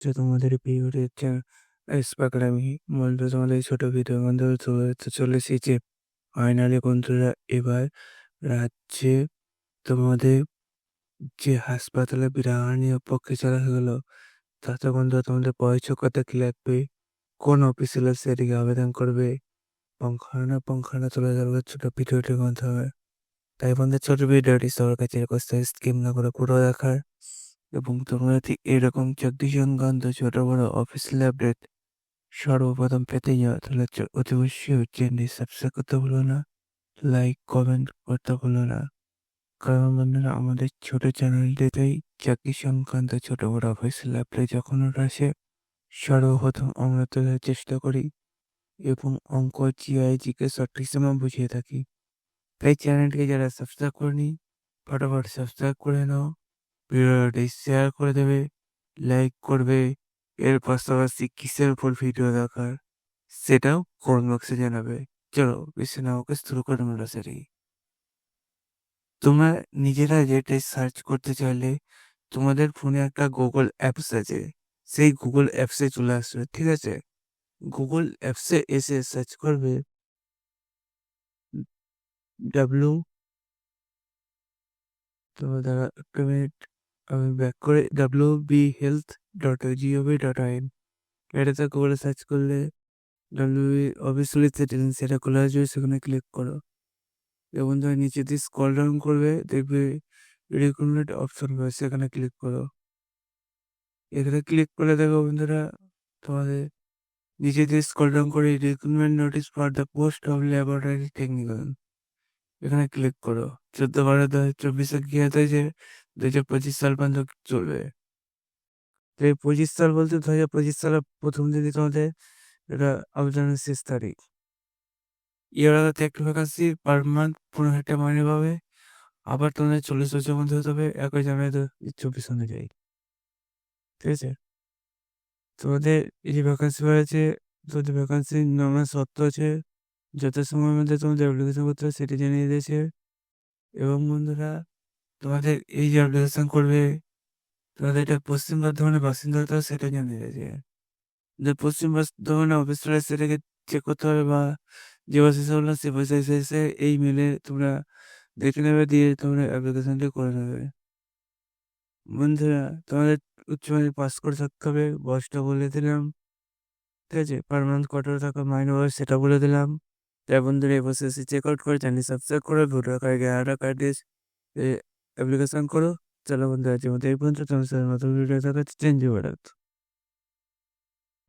যে তোমাদের ভিডিওর স্পাকরামি বলতে তোমাদের এই ছোট ভিডিওর মাধ্যমে চলে এসেছি। ফাইনালি বন্ধুরা, এবার রাজ্যে তোমাদের যে হাসপাতালে বিরানির পক্ষে চলা গেল, তাতে বন্ধুরা তোমাদের বয়স কত কি লাগবে, কোন অফিসিয়াল সেদিকে আবেদন করবে, পঙ্খানা চলে যাবে ছোট ভিডিওটির মাধ্যমে। তাই বন্ধু, ছোট ভিডিওটি সবার কাছে রিকোয়েস্ট স্কিম না করে পুরো দেখার, এবং তোমরা ঠিক এরকম 24 ঘন্টা ছোট বড় অফিসিয়াল আপডেট সর্বপ্রথম পেতে যাও, তাহলে অতি অবশ্যই চ্যানেলটি সাবস্ক্রাইব করতে ভুলো না, লাইক কমেন্ট করতে ভুলো না। কারণ বন্ধুরা, আমাদের ছোট চ্যানেলটিতেই চাকরি সংক্রান্ত ছোট বড় অফিসিয়াল আপডেট যখন ওটা আসে, সর্বপ্রথম আমরা তোলার চেষ্টা করি এবং অঙ্ক জিকে সঠিক সময় বুঝিয়ে থাকি। তাই চ্যানেলটিকে যারা সাবস্ক্রাইব করেনি, ফটাফট সাবস্ক্রাইব করে নাও, ভিডিওটি শেয়ার করে দেবে, লাইক করবে। এর পাশাপাশি কিসের উপর ভিডিও দেখার সেটাও কমেন্ট বক্সে জানাবে। চলো বেশি না ওকে শুরু করে আমরা সেটি। তোমরা নিজেরা যেটাই সার্চ করতে চাইলে তোমাদের ফোনে একটা গুগল অ্যাপস আছে, সেই গুগল অ্যাপসে চলে আসবে, ঠিক আছে? গুগল অ্যাপসে এসে সার্চ করবে ডাব্লিউ, তোমার দ্বারা একটা মিনিট আমি ব্যাক করে wbhealth.gov.in, এটাতে গুগলে সার্চ করলে ডাব্লিউবি অফিসিয়ালি সেটিংস সেটা খোলা আসবে, সেখানে ক্লিক করো। এবং তুমি নিচে দিয়ে স্ক্রল ডাউন করবে, দেখবে রিক্রুটমেন্ট অপশন রয়েছে, সেখানে ক্লিক করো। এখানে ক্লিক করে দেখো বন্ধুরা, তোমাদের নিচে দিয়ে স্ক্রল ডাউন করে recruitment notice for the post of laboratory technical, এখানে ক্লিক করো। 14/12/2024 কি হয়েছে, 2025 সাল পর্যন্ত চলবে। তো এই 25 সাল বলতে 2025 সালের প্রথম দিনই তোমাদের এটা আবেদনের শেষ তারিখ। এর আগে একটা ভ্যাকান্সি পার মান্থ 15,000 মাইনে পাবে। আবার তোমাদের 40 বছর মধ্যে হতে হবে 1 জানুয়ারি 2024 অনুযায়ী, ঠিক আছে? তোমাদের এই যে ভ্যাকান্সি বেড়েছে, তোমাদের ভ্যাকান্সি নামার শর্ত আছে, যত সময়ের মধ্যে তোমাদের অ্যাপ্লিকেশন করতে হবে সেটি জানিয়ে দিয়েছে। এবং বন্ধুরা, তোমাদের এই যে অ্যাপ্লিকেশন করবে, তোমাদের এটা পশ্চিম বর্ধমানের বাসিন্দা হতে হবে সেটা জানিয়ে দিয়েছে। যে পশ্চিম বর্ধমানের অফিসটা সেটাকে চেক করতে হবে, বা যে অফিসে হলো সে পয়সা এসে এই মেলে তোমরা দেখে নেবে, দিয়ে তোমরা অ্যাপ্লিকেশনটি করে নেবে। বন্ধুরা, তোমাদের উচ্চ মাধ্যমিক পাস করে থাকতে হবে, বয়সটা বলে দিলাম, ঠিক আছে? পার মান্থ কত টাকা মাইনে পাবে সেটা বলে দিলাম। তাই বন্ধুরা, এই বসে এসে চেক আউট করে চ্যানেল সাবস্ক্রাইব করে ভোটার কার্ড আধার কার্ড দিয়ে অ্যাপ্লিকেশন করো। চলো বন্ধুরা, আজকের মতো এই পর্যন্ত। তোমার সাথে নতুন ভিডিও দেখাচ্ছি। চেঞ্জ